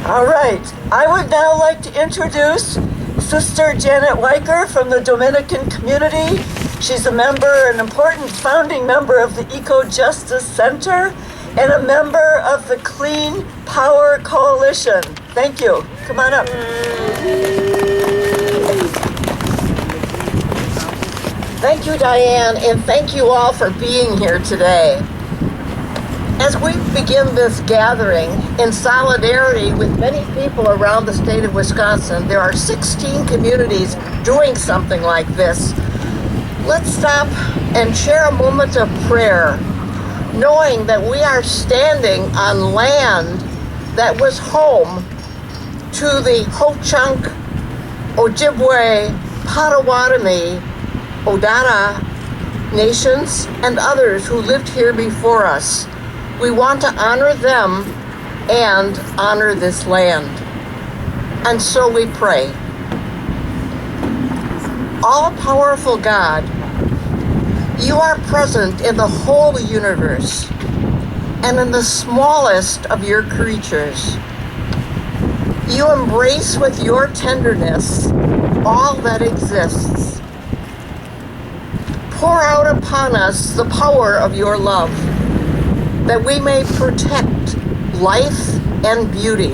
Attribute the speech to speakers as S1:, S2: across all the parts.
S1: All right, I would now like to introduce Sister Janet Weicker from the Dominican community. She's a member, an important founding member of the Eco Justice Center and a member of the Clean Power Coalition. Thank you. Come on up. Thank you, Diane, and thank you all for being here today. As we begin this gathering in solidarity with many people around the state of Wisconsin, there are 16 communities doing something like this. Let's stop and share a moment of prayer, knowing that we are standing on land that was home to the Ho-Chunk, Ojibwe, Potawatomi, Odaatna nations, and others who lived here before us. We want to honor them and honor this land. And so we pray. All-powerful God, you are present in the whole universe and in the smallest of your creatures. You embrace with your tenderness all that exists. Pour out upon us the power of your love, that we may protect life and beauty.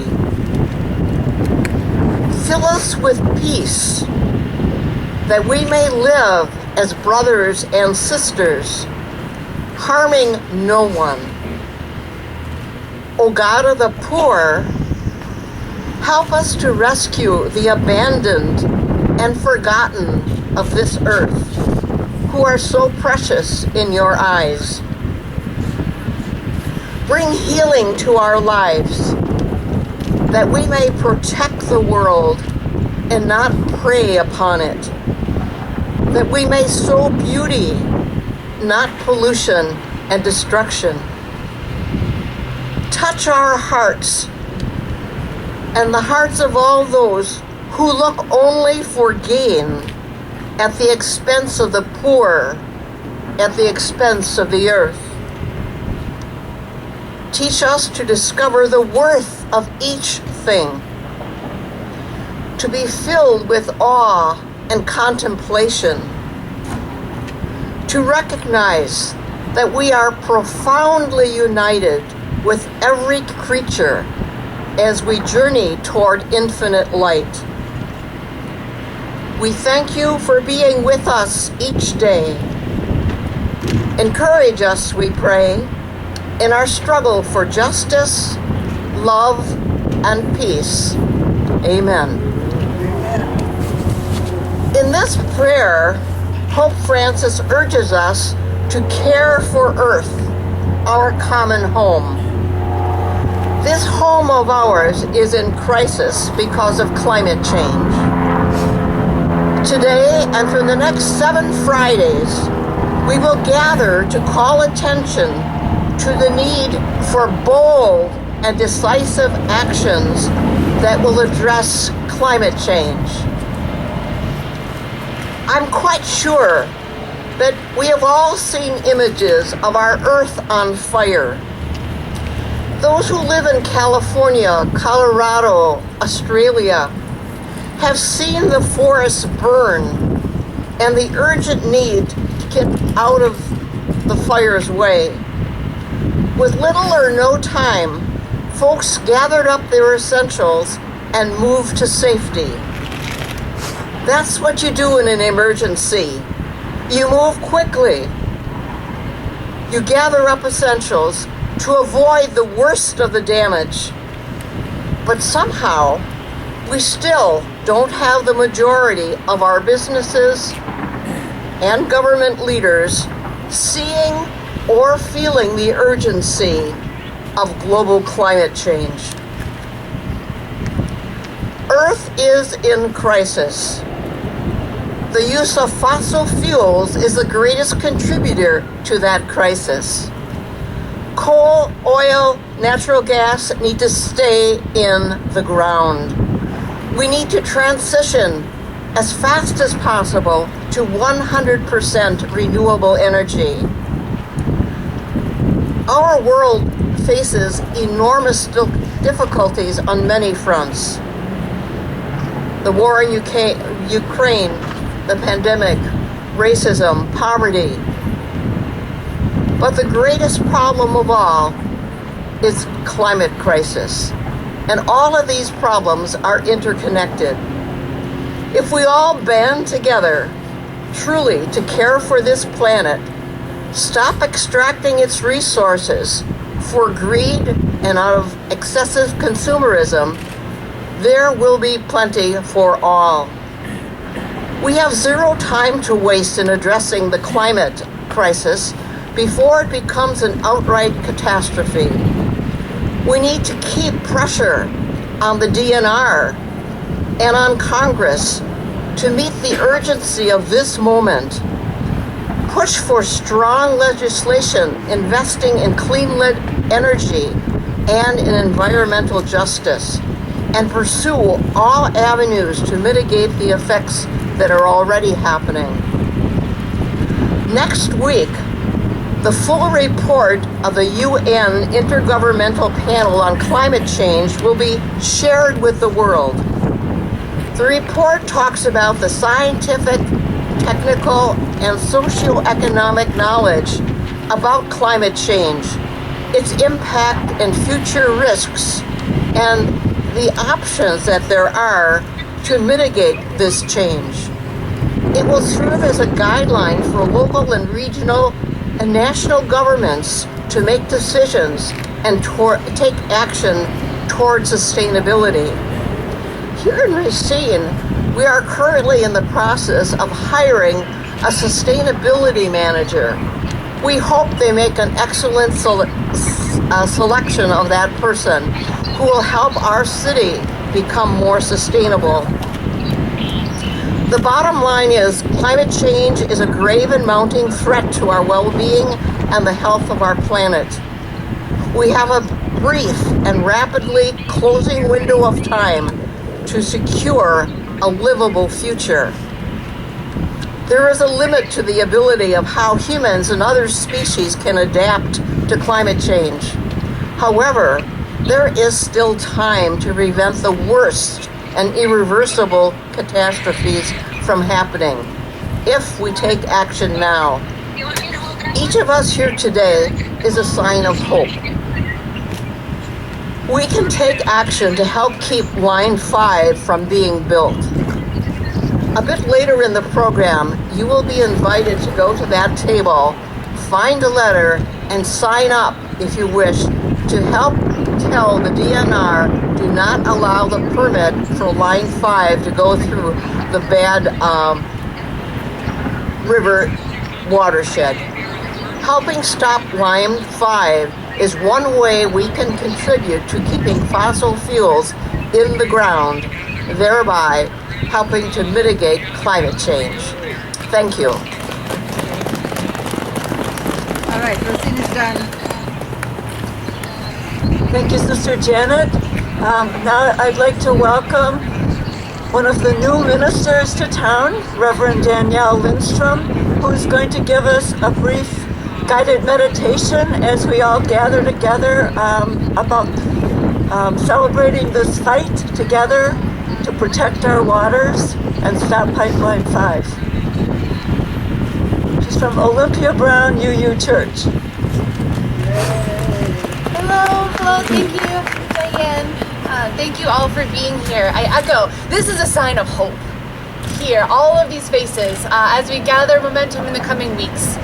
S1: Fill us with peace, that we may live as brothers and sisters, harming no one. O God of the poor, help us to rescue the abandoned and forgotten of this earth, who are so precious in your eyes. Bring healing to our lives, that we may protect the world and not prey upon it, that we may sow beauty, not pollution and destruction. Touch our hearts and the hearts of all those who look only for gain at the expense of the poor, at the expense of the earth. Teach us to discover the worth of each thing, to be filled with awe and contemplation, to recognize that we are profoundly united with every creature as we journey toward infinite light. We thank you for being with us each day. Encourage us, we pray, in our struggle for justice, love, and peace. Amen. In this prayer, Pope Francis urges us to care for Earth, our common home. This home of ours is in crisis because of climate change. Today and for the next 7 Fridays, we will gather to call attention to the need for bold and decisive actions that will address climate change. I'm quite sure that we have all seen images of our Earth on fire. Those who live in California, Colorado, Australia, have seen the forests burn and the urgent need to get out of the fire's way. With little or no time, folks gathered up their essentials and moved to safety. That's what you do in an emergency. You move quickly. You gather up essentials to avoid the worst of the damage. But somehow, we still don't have the majority of our businesses and government leaders seeing or feeling the urgency of global climate change. is in crisis. The use of fossil fuels is the greatest contributor to that crisis. Coal, oil, natural gas need to stay in the ground. We need to transition as fast as possible to 100% renewable energy. Our world faces enormous difficulties on many fronts. The war in Ukraine, the pandemic, racism, poverty. But the greatest problem of all is climate crisis. And all of these problems are interconnected. If we all band together truly to care for this planet, stop extracting its resources for greed and out of excessive consumerism, there will be plenty for all. We have zero time to waste in addressing the climate crisis before it becomes an outright catastrophe. We need to keep pressure on the DNR and on Congress to meet the urgency of this moment. Push for strong legislation investing in clean energy and in environmental justice, and pursue all avenues to mitigate the effects that are already happening. Next week, the full report of the UN Intergovernmental Panel on Climate Change will be shared with the world. The report talks about the scientific, technical, and socioeconomic knowledge about climate change, its impact and future risks, and the options that there are to mitigate this change. It will serve as a guideline for local and regional and national governments to make decisions and take action toward sustainability. Here in Racine, we are currently in the process of hiring a sustainability manager. We hope they make an excellent selection of that person who will help our city become more sustainable. The bottom line is climate change is a grave and mounting threat to our well-being and the health of our planet. We have a brief and rapidly closing window of time to secure a livable future. There is a limit to the ability of how humans and other species can adapt to climate change. However, there is still time to prevent the worst and irreversible catastrophes from happening if we take action now. Each of us here today is a sign of hope. We can take action to help keep Line 5 from being built. A bit later in the program, you will be invited to go to that table, find a letter, and sign up, if you wish, to help tell the DNR do not allow the permit for Line 5 to go through the bad river watershed. Helping stop Line 5 is one way we can contribute to keeping fossil fuels in the ground, thereby helping to mitigate climate change. Thank you.
S2: All right, Racine is done.
S3: Thank you, Sister Janet. Now I'd like to welcome one of the new ministers to town, Reverend Danielle Lindstrom, who's going to give us a brief guided meditation as we all gather together about celebrating this fight together to protect our waters and stop Pipeline 5. She's from Olympia Brown UU Church.
S4: Hello, thank you, Diane. Thank you all for being here. I echo, this is a sign of hope. Here, all of these faces, as we gather momentum in the coming weeks.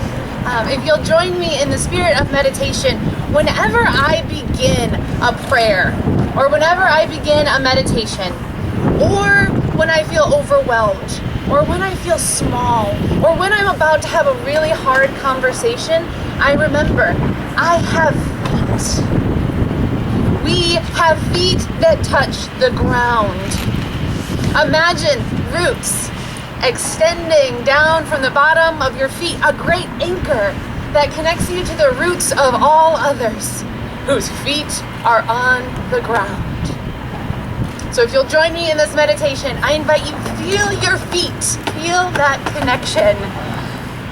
S4: If you'll join me in the spirit of meditation, whenever I begin a prayer, or whenever I begin a meditation, or when I feel overwhelmed, or when I feel small, or when I'm about to have a really hard conversation, I remember I have feet. We have feet that touch the ground. Imagine roots extending down from the bottom of your feet, a great anchor that connects you to the roots of all others whose feet are on the ground. So if you'll join me in this meditation, I invite you, feel your feet, feel that connection.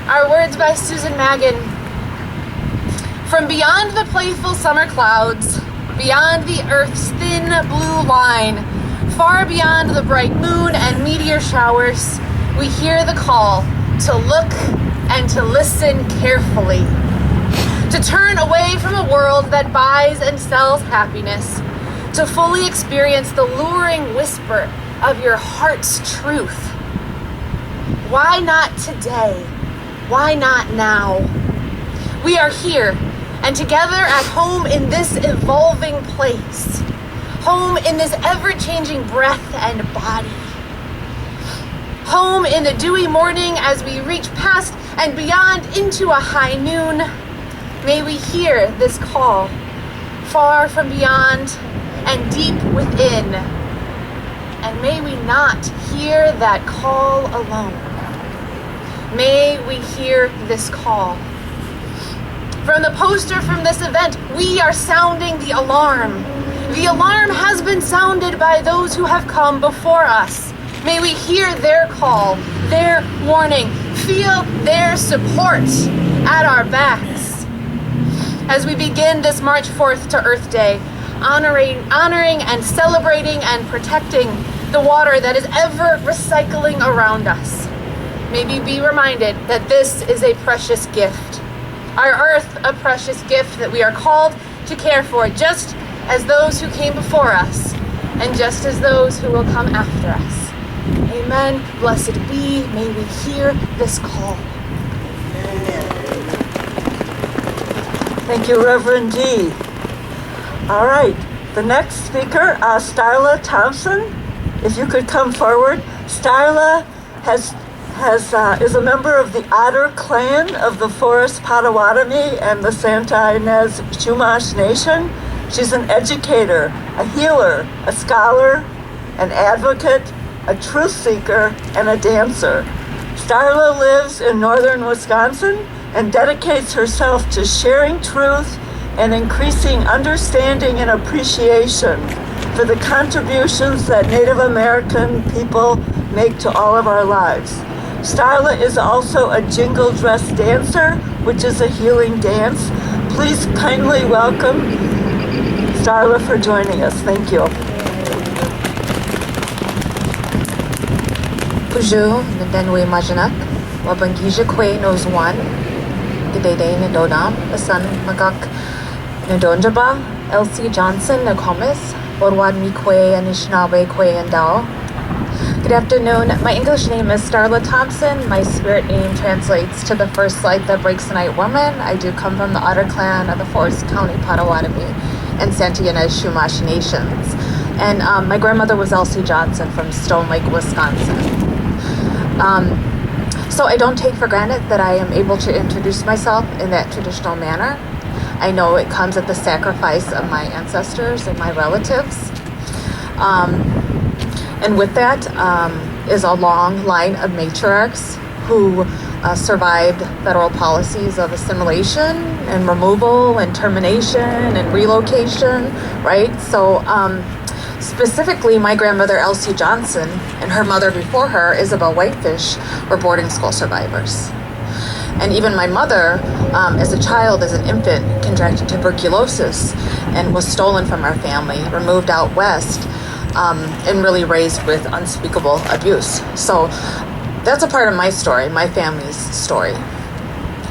S4: Our words by Susan Magan. From beyond the playful summer clouds, beyond the earth's thin blue line, far beyond the bright moon and meteor showers, we hear the call to look and to listen carefully, to turn away from a world that buys and sells happiness, to fully experience the luring whisper of your heart's truth. Why not today? Why not now? We are here and together at home in this evolving place, home in this ever-changing breath and body, home in the dewy morning as we reach past and beyond into a high noon. May we hear this call far from beyond and deep within, and may we not hear that call alone. May we hear this call. From the poster from this event, we are sounding the alarm. The alarm has been sounded by those who have come before us. May we hear their call, their warning, feel their support at our backs. As we begin this March 4th to Earth Day, honoring and celebrating and protecting the water that is ever recycling around us, may we be reminded that this is a precious gift. Our earth, a precious gift that we are called to care for, just as those who came before us, and just as those who will come after us. Amen. Blessed be. May we hear this call.
S3: Thank you, Reverend D. All right, the next speaker, Starla Thompson. If you could come forward. Starla is a member of the Otter clan of the Forest Potawatomi and the Santa Ynez Chumash Nation. She's an educator, a healer, a scholar, an advocate, a truth seeker, and a dancer. Starla lives in northern Wisconsin and dedicates herself to sharing truth and increasing understanding and appreciation for the contributions that Native American people make to all of our lives. Starla is also a jingle dress dancer, which is a healing dance. Please kindly welcome Starla for joining us. Thank you.
S5: Puju, Ndenwe Majanak, Wabangija Kwe knows one, Gidede Ndodam, Asan Magak Ndonjaba, Elsie Johnson Nakomis, Borwad Mikwe Anishinaabe Kwe and Dao. Good afternoon. My English name is Starla Thompson. My spirit name translates to the first light that breaks the night woman. I do come from the Otter clan of the Forest County Potawatomi and Santa Ynez Chumash Nations. And my grandmother was Elsie Johnson from Stone Lake, Wisconsin. So I don't take for granted that I am able to introduce myself in that traditional manner. I know it comes at the sacrifice of my ancestors and my relatives. And with that is a long line of matriarchs who survived federal policies of assimilation and removal and termination and relocation, right? So specifically, my grandmother Elsie Johnson and her mother before her, Isabel Whitefish, were boarding school survivors. And even my mother, as a child, as an infant, contracted tuberculosis and was stolen from our family, removed out west, and really raised with unspeakable abuse. So that's a part of my story, my family's story.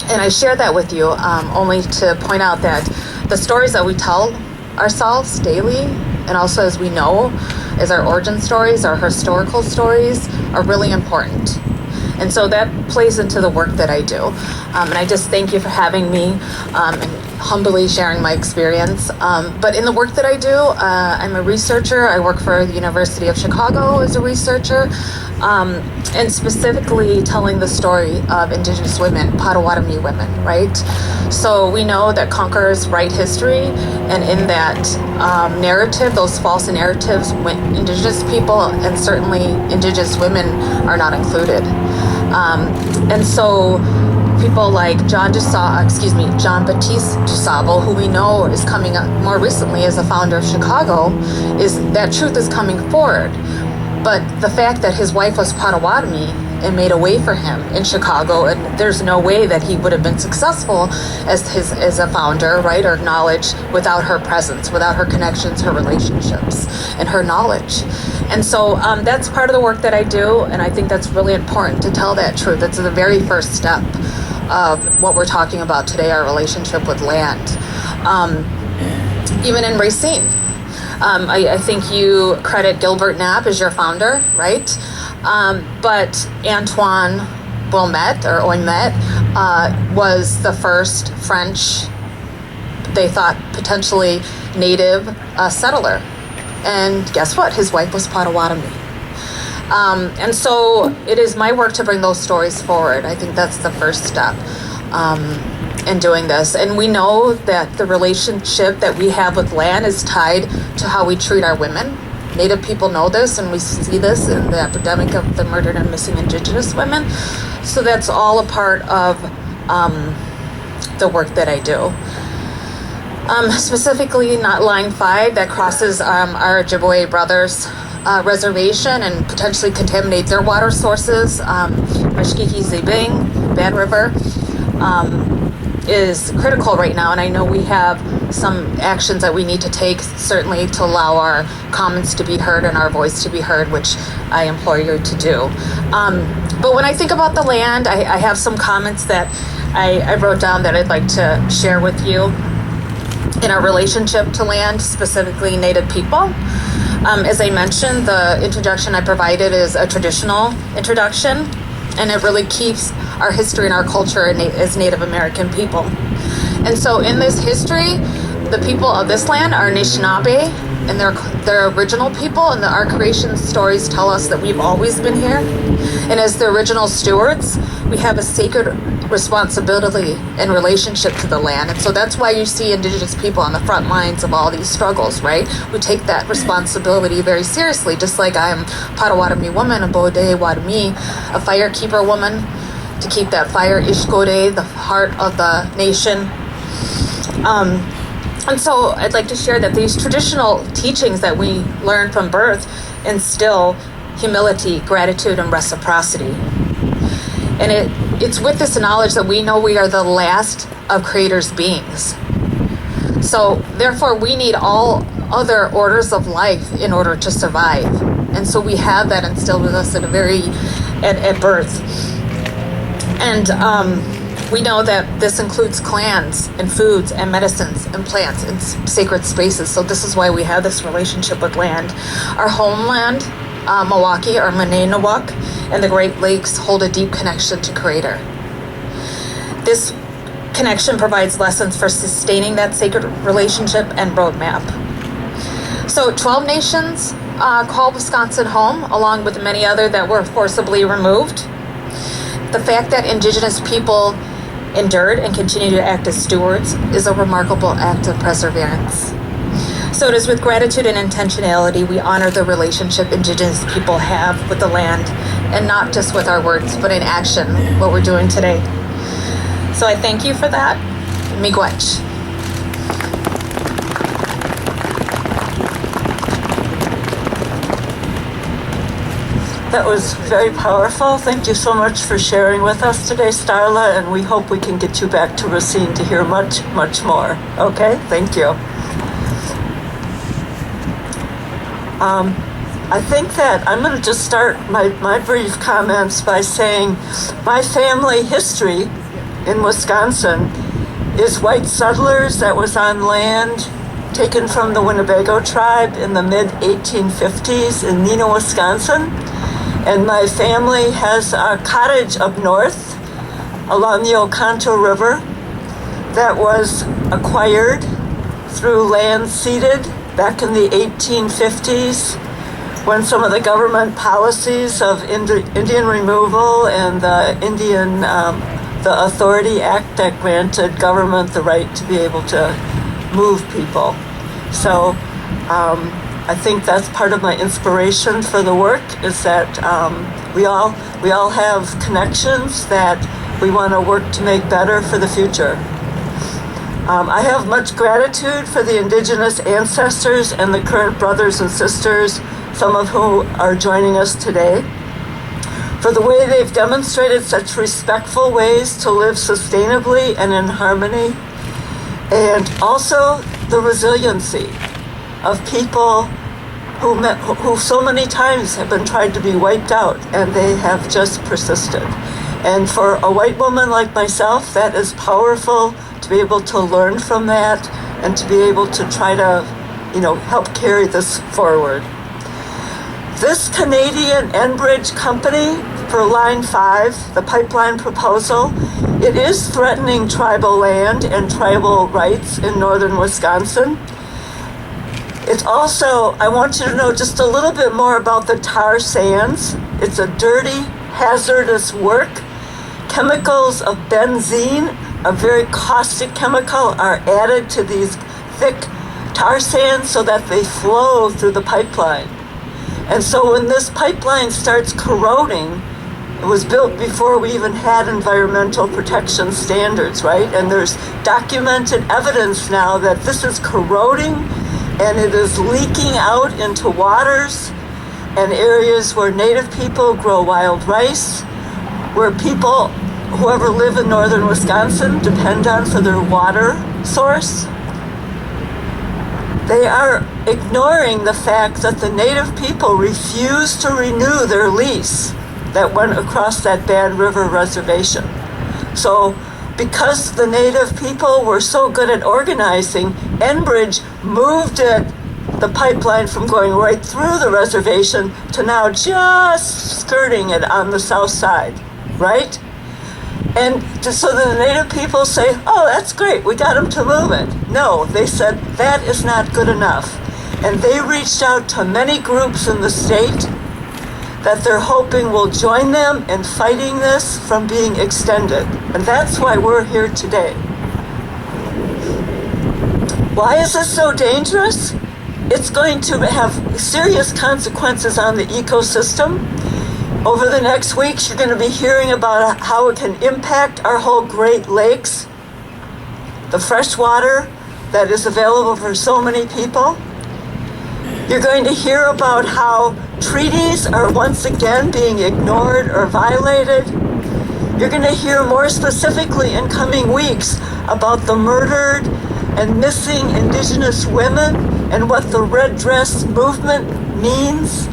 S5: And I share that with you only to point out that the stories that we tell ourselves daily, and also as we know, as our origin stories, our historical stories, are really important. And so that plays into the work that I do. And I just thank you for having me and humbly sharing my experience. But in the work that I do, I'm a researcher. I work for the University of Chicago as a researcher, and specifically telling the story of Indigenous women, Potawatomi women, right? So we know that conquerors write history, and in that narrative, those false narratives, Indigenous people and certainly Indigenous women are not included. And so people like John Baptiste DuSable, who we know is coming up more recently as a founder of Chicago, is that truth is coming forward. But the fact that his wife was Potawatomi and made a way for him in Chicago, and there's no way that he would have been successful as a founder, right, or acknowledged without her presence, without her connections, her relationships, and her knowledge. And so that's part of the work that I do, and I think that's really important to tell that truth. That's the very first step of what we're talking about today, our relationship with land. Even in Racine, I think you credit Gilbert Knapp as your founder, right? But Antoine Ouimet was the first French, they thought potentially native settler. And guess what? His wife was Potawatomi. And so it is my work to bring those stories forward. I think that's the first step in doing this. And we know that the relationship that we have with land is tied to how we treat our women. Native people know this, and we see this in the epidemic of the murdered and missing Indigenous women. So that's all a part of the work that I do. Specifically, not Line 5 that crosses our Ojibwe brothers' reservation and potentially contaminate their water sources. Mashkiki Zibing, Bad River, is critical right now, and I know we have some actions that we need to take, certainly to allow our comments to be heard and our voice to be heard, which I implore you to do. But when I think about the land, I have some comments that I wrote down that I'd like to share with you in our relationship to land, specifically Native people. As I mentioned, the introduction I provided is a traditional introduction, and it really keeps our history and our culture as Native American people. And so in this history, the people of this land are Anishinaabe, and they're original people, and our creation stories tell us that we've always been here. And as the original stewards, we have a sacred responsibility in relationship to the land. And so that's why you see Indigenous people on the front lines of all these struggles, right? We take that responsibility very seriously, just like I'm Potawatomi woman, a Bode Wadami, a firekeeper woman, to keep that fire, Ishkode, the heart of the nation. And so I'd like to share that these traditional teachings that we learn from birth instill humility, gratitude, and reciprocity. And it's with this knowledge that we know we are the last of Creator's beings. So therefore, we need all other orders of life in order to survive. And so we have that instilled with us at birth. And we know that this includes clans and foods and medicines and plants and sacred spaces. So this is why we have this relationship with land. Our homeland, Milwaukee or Manenawak, and the Great Lakes hold a deep connection to Creator. This connection provides lessons for sustaining that sacred relationship and roadmap. So 12 nations call Wisconsin home, along with many other that were forcibly removed. The fact that Indigenous people endured and continue to act as stewards is a remarkable act of perseverance. So it is with gratitude and intentionality we honor the relationship Indigenous people have with the land, and not just with our words, but in action, what we're doing today. So I thank you for that. Miigwech.
S3: That was very powerful. Thank you so much for sharing with us today, Starla, and we hope we can get you back to Racine to hear much, much more. Okay? Thank you. I think that I'm going to just start my brief comments by saying my family history in Wisconsin is white settlers that was on land taken from the Winnebago tribe in the mid-1850s in Neenah, Wisconsin. And my family has a cottage up north along the Oconto River that was acquired through land ceded back in the 1850s, when some of the government policies of Indian removal and the Authority Act that granted government the right to be able to move people. So I think that's part of my inspiration for the work, is that we all have connections that we want to work to make better for the future. I have much gratitude for the Indigenous ancestors and the current brothers and sisters, some of whom are joining us today, for the way they've demonstrated such respectful ways to live sustainably and in harmony, and also the resiliency of people who so many times have been tried to be wiped out, and they have just persisted. And for a white woman like myself, that is powerful to be able to learn from that and to be able to try to, help carry this forward. This Canadian Enbridge company for Line 5, the pipeline proposal, it is threatening tribal land and tribal rights in northern Wisconsin. It's also, I want you to know just a little bit more about the tar sands. It's a dirty, hazardous work. Chemicals of benzene, a very caustic chemical, are added to these thick tar sands so that they flow through the pipeline. And so when this pipeline starts corroding, it was built before we even had environmental protection standards, right? And there's documented evidence now that this is corroding and it is leaking out into waters and areas where Native people grow wild rice, where people, whoever live in northern Wisconsin, depend on for their water source. They are ignoring the fact that the Native people refused to renew their lease that went across that Bad River reservation. So because the Native people were so good at organizing, Enbridge moved the pipeline from going right through the reservation to now just skirting it on the south side, right? And so the Native people say, oh, that's great, we got them to move it. No, they said that is not good enough. And they reached out to many groups in the state that they're hoping will join them in fighting this from being extended. And that's why we're here today. Why is this so dangerous? It's going to have serious consequences on the ecosystem. Over the next weeks, you're going to be hearing about how it can impact our whole Great Lakes, the fresh water that is available for so many people. You're going to hear about how treaties are once again being ignored or violated. You're going to hear more specifically in coming weeks about the murdered and missing Indigenous women and what the red dress movement means.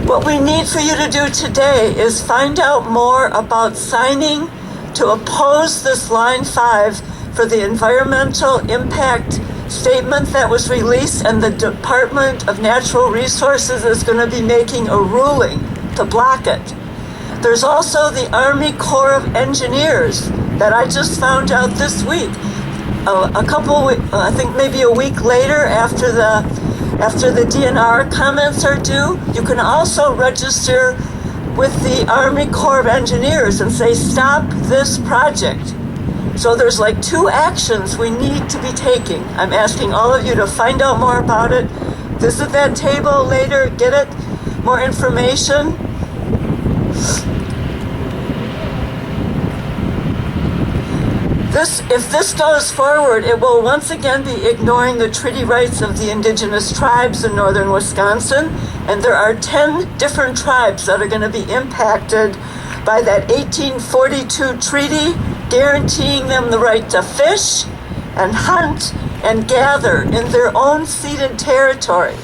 S3: What we need for you to do today is find out more about signing to oppose this Line 5 for the environmental impact statement that was released, and the Department of Natural Resources is going to be making a ruling to block it. There's also the Army Corps of Engineers that I just found out this week. I think maybe a week later after the DNR comments are due, you can also register with the Army Corps of Engineers and say, stop this project. So there's like 2 actions we need to be taking. I'm asking all of you to find out more about it. Visit that table later, get it, more information. If this goes forward, it will once again be ignoring the treaty rights of the Indigenous tribes in northern Wisconsin, and there are 10 different tribes that are going to be impacted by that 1842 treaty, guaranteeing them the right to fish and hunt and gather in their own ceded territory.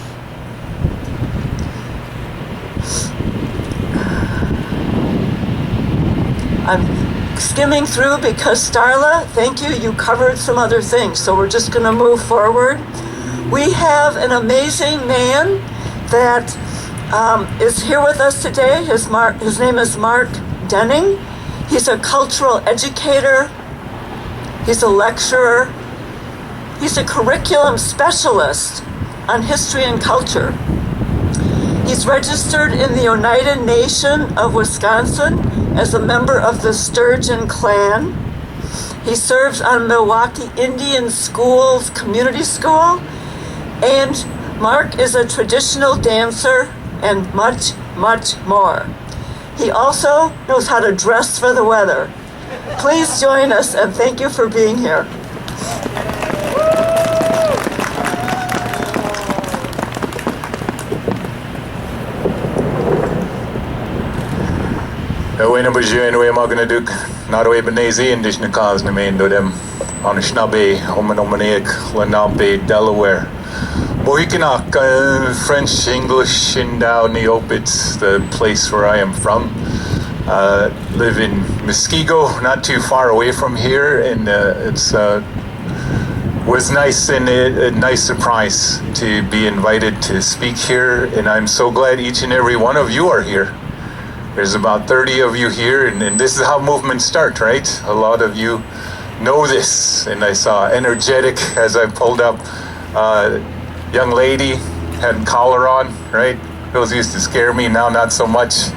S3: I'm skimming through because Starla, thank you, you covered some other things, so we're just going to move forward. We have an amazing man that is here with us today. His name is Mark Denning. He's a cultural educator. He's a lecturer. He's a curriculum specialist on history and culture. He's registered in the United Nation of Wisconsin as a member of the Sturgeon Clan. He serves on Milwaukee Indian Schools Community School, and Mark is a traditional dancer and much, much more. He also knows how to dress for the weather. Please join us and thank you for being here.
S6: Enbridge we magna duk narwe benezi indish na cause na main do them on a schnabe homonomaniac lenabe Delaware. Bohikanak French, English, and down Neopits, the place where I am from. Live in Muskego, not too far away from here, and it's was nice and a nice surprise to be invited to speak here, and I'm so glad each and every one of you are here. There's about 30 of you here, and this is how movements start, right? A lot of you know this, and I saw energetic as I pulled up. Young lady had collar on, right? Those used to scare me, now not so much.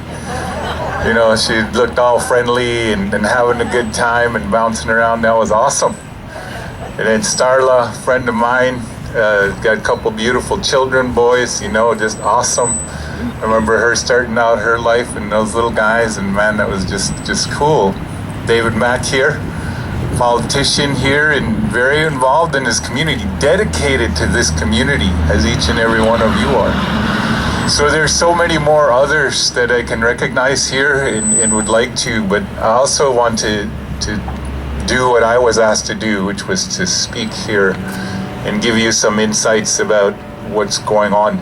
S6: You know, she looked all friendly and having a good time and bouncing around. That was awesome. And then Starla, friend of mine, got a couple beautiful children, boys, you know, just awesome. I remember her starting out her life and those little guys, and man, that was just cool. David Mack here, politician here and very involved in his community, dedicated to this community as each and every one of you are. So there's so many more others that I can recognize here and would like to, but I also want to do what I was asked to do, which was to speak here and give you some insights about what's going on.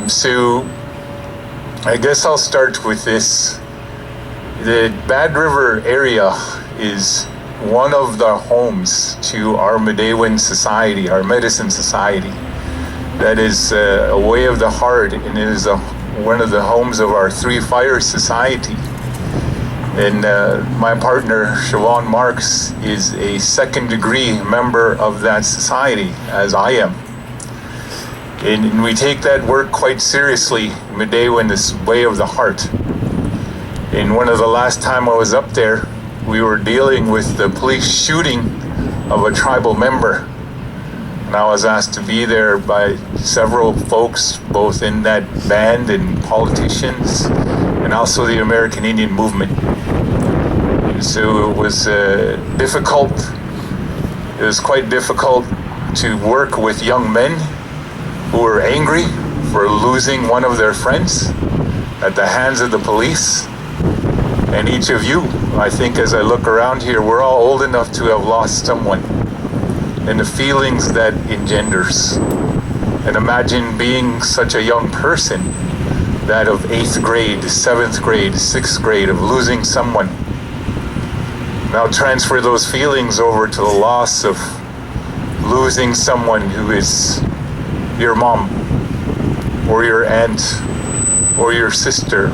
S6: So I guess I'll start with this. The Bad River area is one of the homes to our Medewan Society, our medicine society. That is a way of the heart, and it is one of the homes of our Three Fires Society. And my partner, Siobhan Marks, is a second-degree member of that society, as I am. And we take that work quite seriously, Medewan, this way of the heart. And one of the last time I was up there, we were dealing with the police shooting of a tribal member. And I was asked to be there by several folks, both in that band and politicians, and also the American Indian movement. And so it was difficult. It was quite difficult to work with young men who were angry for losing one of their friends at the hands of the police. And each of you, I think as I look around here, we're all old enough to have lost someone, and the feelings that engenders. And imagine being such a young person, that of 8th grade, 7th grade, 6th grade, of losing someone. Now transfer those feelings over to the loss of losing someone who is your mom, or your aunt, or your sister,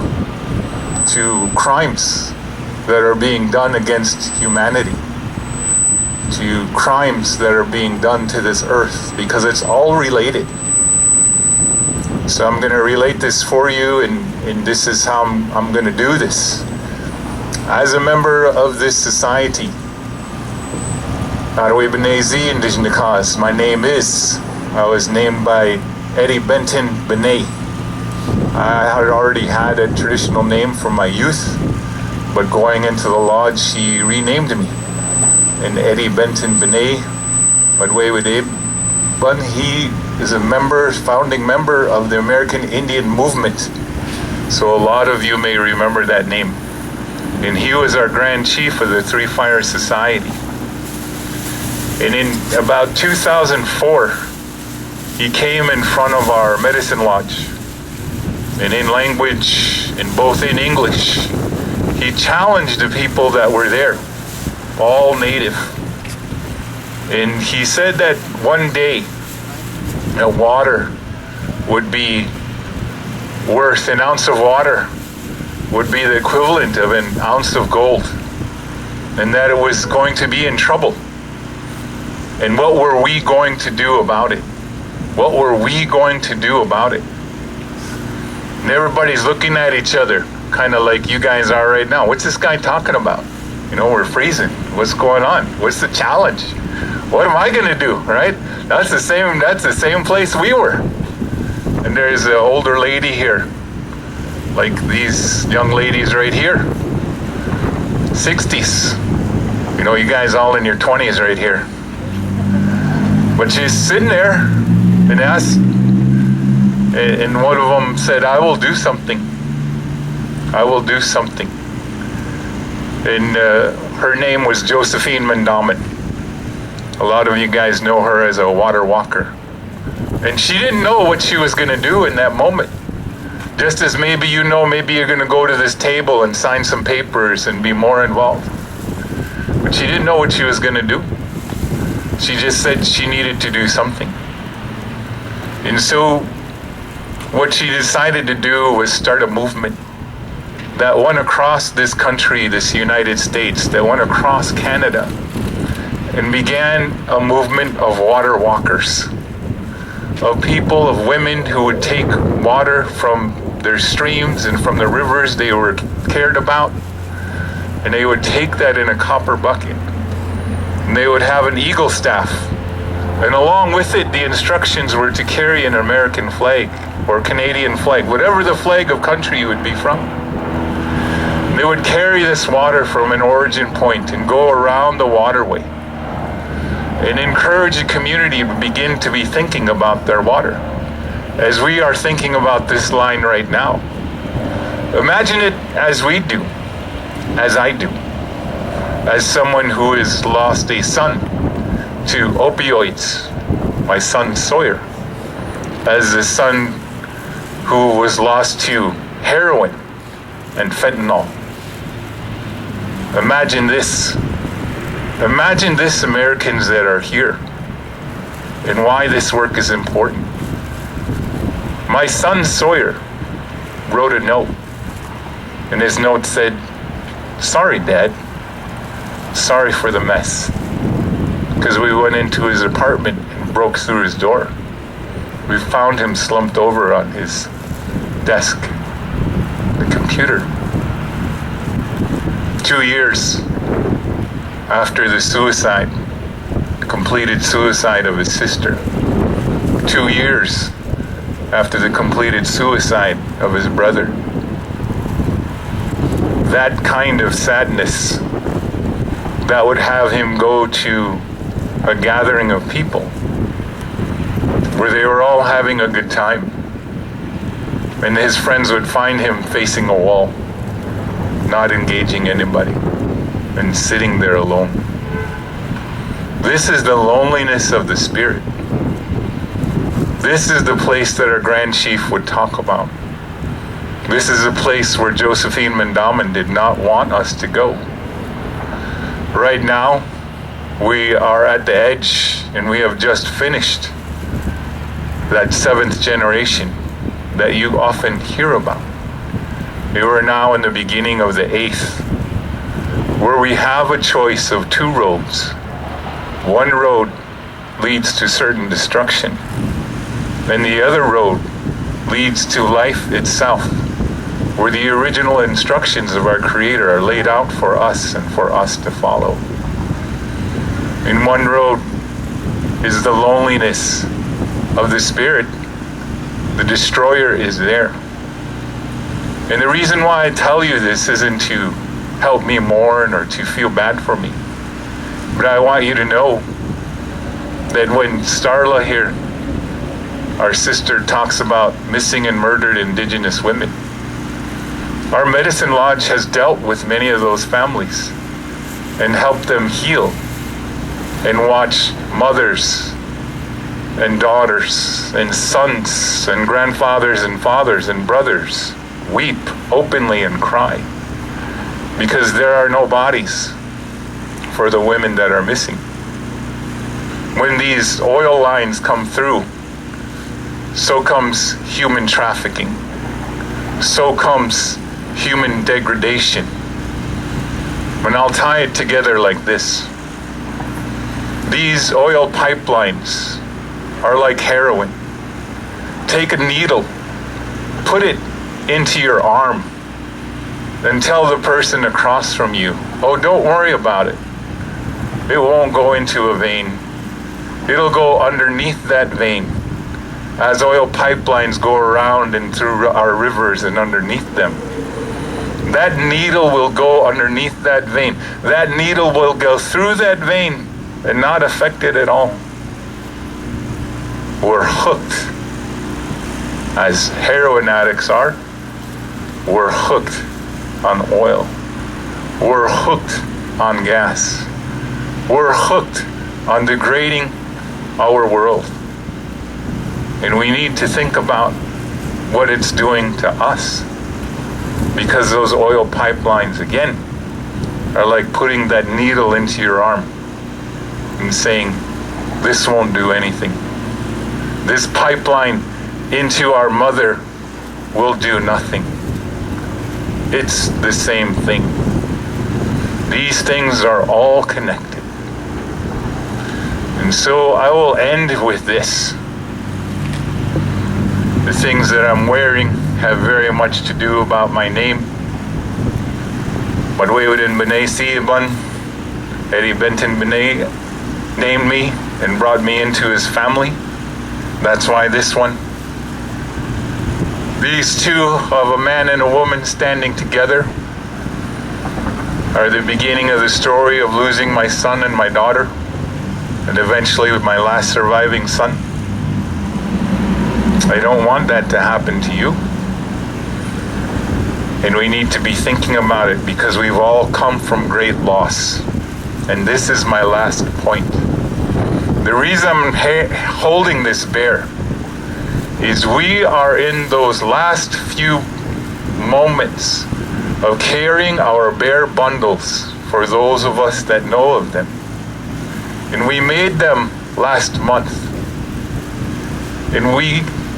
S6: to crimes that are being done against humanity, to crimes that are being done to this earth, because it's all related. So I'm going to relate this for you, and this is how I'm going to do this. As a member of this society, Narwe Benezi Indigenous, my name is, I was named by Eddie Benton Benet. I had already had a traditional name from my youth, but going into the lodge, he renamed me. And Eddie Benton Benet, Madwe with Abe, but he is a member, founding member of the American Indian movement. So a lot of you may remember that name. And he was our Grand Chief of the Three Fire Society. And in about 2004, he came in front of our medicine lodge, and in language, and both in English, he challenged the people that were there, all native. And he said that one day, water would be worth, an ounce of water would be the equivalent of an ounce of gold, and that it was going to be in trouble. And what were we going to do about it? What were we going to do about it? And everybody's looking at each other, kind of like you guys are right now. What's this guy talking about? You know, we're freezing. What's going on? What's the challenge? What am I going to do, right? That's the same place we were. And there's an older lady here, like these young ladies right here, 60s. You know, you guys all in your 20s right here. But she's sitting there and asked, and one of them said, I will do something. I will do something. And her name was Josephine Mandamin. A lot of you guys know her as a water walker. And she didn't know what she was going to do in that moment. Just as maybe you know, maybe you're going to go to this table and sign some papers and be more involved. But she didn't know what she was going to do. She just said she needed to do something. And so what she decided to do was start a movement that went across this country, this United States, that went across Canada, and began a movement of water walkers, of people, of women who would take water from their streams and from the rivers they were cared about, and they would take that in a copper bucket, and they would have an eagle staff, and along with it the instructions were to carry an American flag or Canadian flag, whatever the flag of country you would be from. They would carry this water from an origin point and go around the waterway and encourage the community to begin to be thinking about their water, as we are thinking about this line right now. Imagine it as we do, as I do, as someone who has lost a son to opioids, my son Sawyer, as a son who was lost to heroin and fentanyl. Imagine this. Imagine this, Americans that are here, and why this work is important. My son Sawyer wrote a note, and his note said, "Sorry, Dad. Sorry for the mess." Because we went into his apartment and broke through his door. We found him slumped over on his desk, the computer. 2 years after the suicide, completed suicide of his sister. 2 years after the completed suicide of his brother. That kind of sadness that would have him go to a gathering of people where they were all having a good time, and his friends would find him facing a wall, not engaging anybody, and sitting there alone. This is the loneliness of the spirit. This is the place that our Grand Chief would talk about. This is a place where Josephine Mandamin did not want us to go. Right now, we are at the edge, and we have just finished that 7th generation that you often hear about. We are now in the beginning of the 8th, where we have a choice of 2 roads. One road leads to certain destruction, and the other road leads to life itself, where the original instructions of our Creator are laid out for us and for us to follow. In one road is the loneliness of the spirit. The destroyer is there. And the reason why I tell you this isn't to help me mourn or to feel bad for me, but I want you to know that when Starla here, our sister, talks about missing and murdered Indigenous women, our Medicine Lodge has dealt with many of those families and helped them heal and watch mothers and daughters and sons and grandfathers and fathers and brothers weep openly and cry because there are no bodies for the women that are missing. When these oil lines come through, so comes human trafficking, so comes human degradation. And I'll tie it together like this. These oil pipelines are like heroin. Take a needle, put it into your arm, and tell the person across from you, oh, don't worry about it. It won't go into a vein. It'll go underneath that vein, as oil pipelines go around and through our rivers and underneath them. That needle will go underneath that vein. That needle will go through that vein and not affect it at all. We're hooked. As heroin addicts are, we're hooked on oil. We're hooked on gas. We're hooked on degrading our world. And we need to think about what it's doing to us. Because those oil pipelines, again, are like putting that needle into your arm and saying, this won't do anything. This pipeline into our mother will do nothing. It's the same thing. These things are all connected. And so I will end with this. The things that I'm wearing have very much to do about my name. But we would in B'nai Siyaban, Eddie Benton B'nai named me and brought me into his family. That's why this one. These two of a man and a woman standing together are the beginning of the story of losing my son and my daughter, and eventually with my last surviving son. I don't want that to happen to you. And we need to be thinking about it because we've all come from great loss. And this is my last point. The reason I'm holding this bear is we are in those last few moments of carrying our bear bundles for those of us that know of them. And we made them last month. And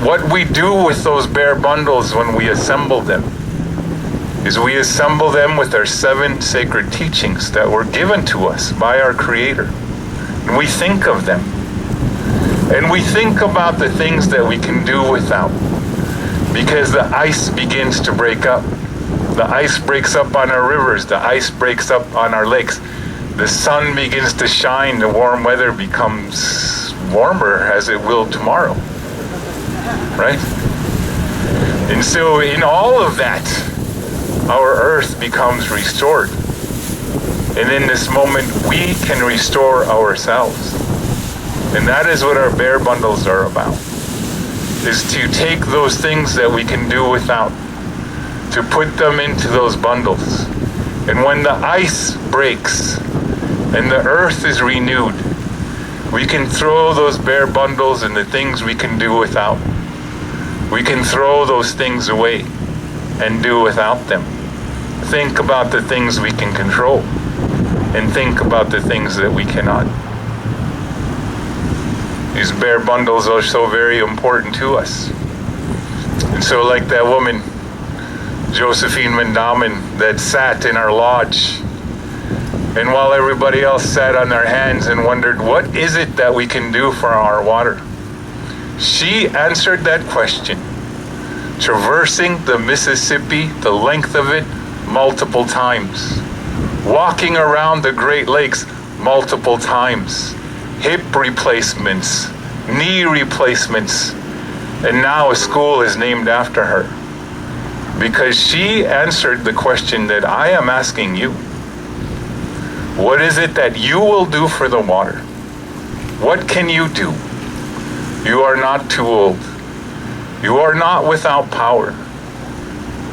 S6: what we do with those bear bundles when we assemble them is we assemble them with our 7 sacred teachings that were given to us by our Creator. And we think of them. And we think about the things that we can do without. Because the ice begins to break up. The ice breaks up on our rivers. The ice breaks up on our lakes. The sun begins to shine. The warm weather becomes warmer as it will tomorrow. Right? And so in all of that, our earth becomes restored. And in this moment, we can restore ourselves. And that is what our bear bundles are about. Is to take those things that we can do without, to put them into those bundles. And when the ice breaks and the earth is renewed, we can throw those bear bundles and the things we can do without. We can throw those things away and do without them. Think about the things we can control and think about the things that we cannot. These bear bundles are so very important to us. And so like that woman, Josephine Mendamen, that sat in our lodge, and while everybody else sat on their hands and wondered, what is it that we can do for our water? She answered that question, traversing the Mississippi, the length of it, multiple times. Walking around the Great Lakes multiple times. Hip replacements, knee replacements, and now a school is named after her. Because she answered the question that I am asking you. What is it that you will do for the water? What can you do? You are not too old. You are not without power.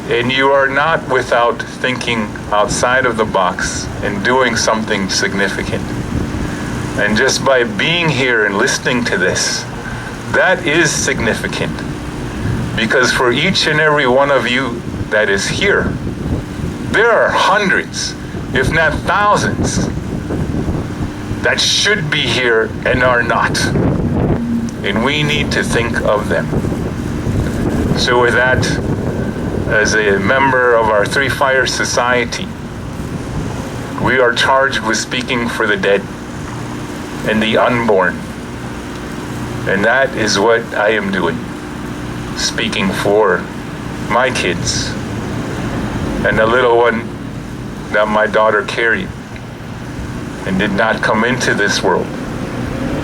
S6: And you are not without thinking outside of the box and doing something significant. And just by being here and listening to this, that is significant. Because for each and every one of you that is here, there are hundreds, if not thousands, that should be here and are not. And we need to think of them. So with that, as a member of our Three Fire Society, we are charged with speaking for the dead and the unborn. And that is what I am doing, speaking for my kids and the little one that my daughter carried and did not come into this world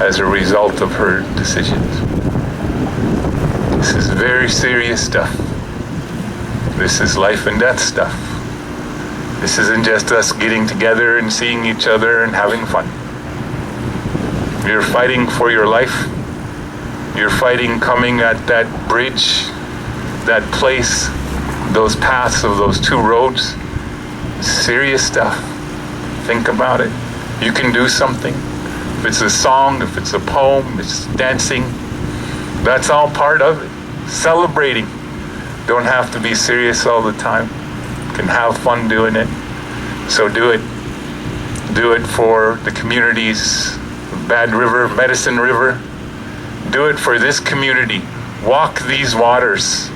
S6: as a result of her decisions. This is very serious stuff. This is life and death stuff. This isn't just us getting together and seeing each other and having fun. You're fighting for your life. You're fighting coming at that bridge, that place, those paths of those two roads. Serious stuff. Think about it. You can do something. If it's a song, if it's a poem, it's dancing, that's all part of it. Celebrating. Don't have to be serious all the time. Can have fun doing it. So do it. Do it for the communities of Bad River, Medicine River. Do it for this community. Walk these waters.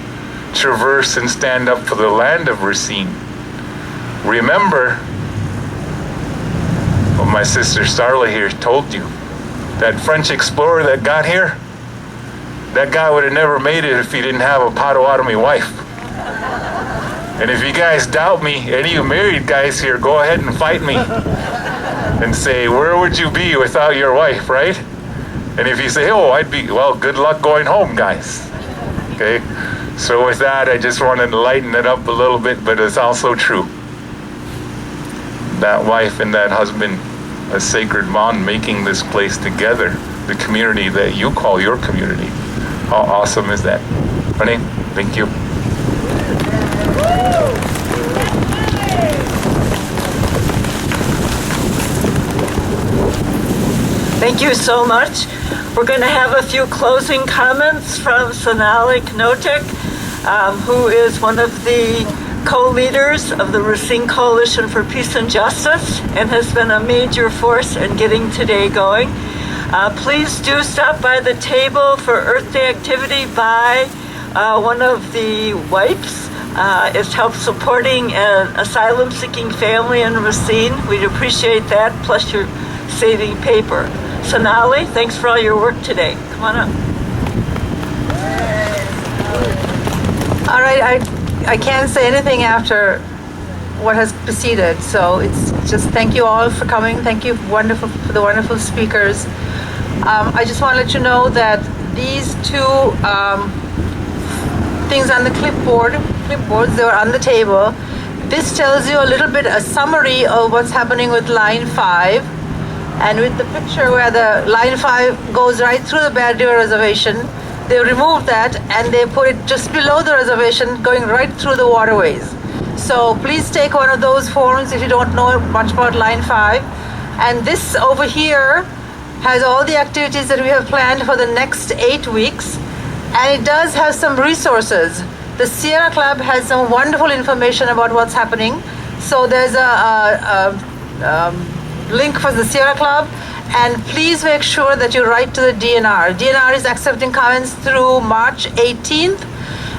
S6: Traverse and stand up for the land of Racine. Remember what my sister Starla here told you. That French explorer that got here, that guy would have never made it if he didn't have a Potawatomi wife. And if you guys doubt me, any of you married guys here, go ahead and fight me and say, where would you be without your wife, right? And if you say, oh, I'd be, well, good luck going home, guys. Okay? So with that, I just wanted to lighten it up a little bit, but it's also true. That wife and that husband, a sacred bond making this place together, the community that you call your community. How awesome is that? Honey, thank you.
S3: Thank you so much. We're going to have a few closing comments from Sonali Knotek, who is one of the co-leaders of the Racine Coalition for Peace and Justice and has been a major force in getting today going. Please do stop by the table for Earth Day activity by one of the wipes. It's helped supporting an asylum-seeking family in Racine. We'd appreciate that, plus you're saving paper. Sonali, thanks for all your work today. Come on up.
S2: All right, I can't say anything after what has preceded, so it's just thank you all for coming. Thank you for the wonderful speakers. I just want to let you know that these two things on the clipboards, they were on the table. This tells you a little bit, a summary of what's happening with Line 5. And with the picture where the Line 5 goes right through the Bad River Reservation, they removed that and they put it just below the reservation, going right through the waterways. So please take one of those forms if you don't know much about Line 5. And this over here has all the activities that we have planned for the next 8 weeks. And it does have some resources. The Sierra Club has some wonderful information about what's happening. So there's a link for the Sierra Club, and please make sure that you write to the DNR. DNR is accepting comments through March 18th,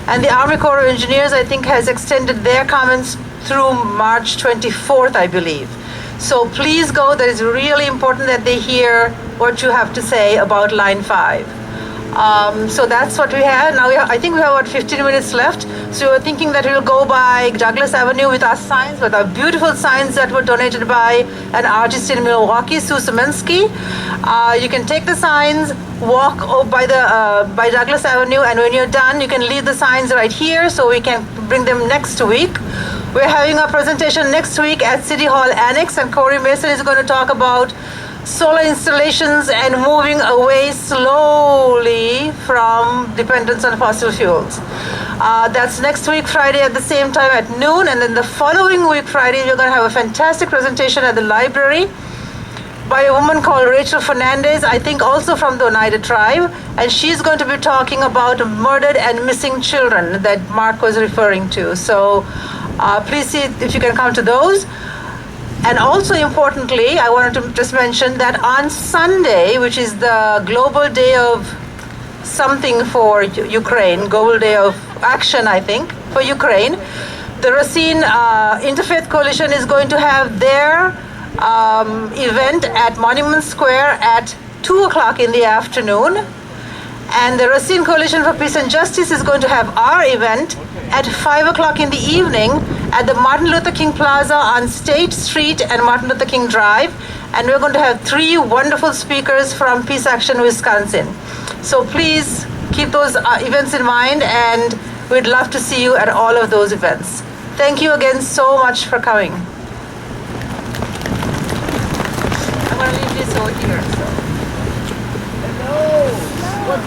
S2: and the Army Corps of Engineers, I think, has extended their comments through March 24th, I believe. So please go. That is really important that they hear what you have to say about Line 5. So that's what we have. Now I think we have about 15 minutes left. So we're thinking that we'll go by Douglas Avenue with our signs, with our beautiful signs that were donated by an artist in Milwaukee, Sue Semensky. You can take the signs, walk by Douglas Avenue, and when you're done, you can leave the signs right here so we can bring them next week. We're having a presentation next week at City Hall Annex, and Corey Mason is going to talk about solar installations and moving away slowly from dependence on fossil fuels. That's next week, Friday at the same time at noon. And then the following week, Friday, we're going to have a fantastic presentation at the library by a woman called Rachel Fernandez, I think also from the Oneida tribe. And she's going to be talking about murdered and missing children that Mark was referring to. So please see if you can come to those. And also importantly, I wanted to just mention that on Sunday, which is the Global Day of something for Ukraine, Global Day of Action, I think, for Ukraine. The Racine Interfaith Coalition is going to have their event at Monument Square at 2 o'clock in the afternoon. And the Racine Coalition for Peace and Justice is going to have our event at 5 o'clock in the evening at the Martin Luther King Plaza on State Street and Martin Luther King Drive. And we're going to have 3 wonderful speakers from Peace Action Wisconsin. So please keep those events in mind, and we'd love to see you at all of those events. Thank you again so much for coming. I'm going to leave this over here. So.
S1: Hello. What